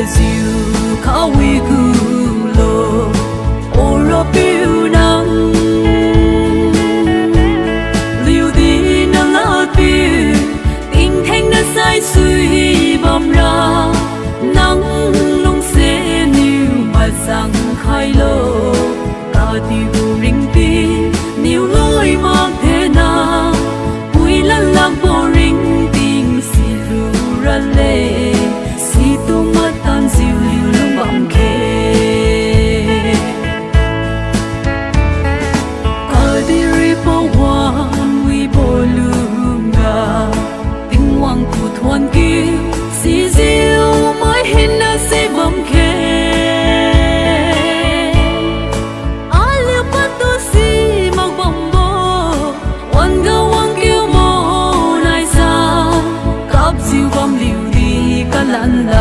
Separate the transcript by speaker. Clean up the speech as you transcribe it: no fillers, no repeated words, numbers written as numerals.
Speaker 1: siêu khao huy cứ lô ô rô biu nắng liu đi na la biu tình thanh na sai suy bom ra nắng nung sẽ níu mà sang khai lô ta tiêu rinh ti níu lối mang thế na vui lăn lạc bộ rinh tình si lu ra lệ si tu mắt tan diu liu lung bom khe ta đi ripo wan vi bo lunga tình hoàng cụ thuần kia si diu mới hin na se bom khe aliu pat tu si mag bom bo wan ga wang kêu mo nai sa kap diu bom liu di ka lan la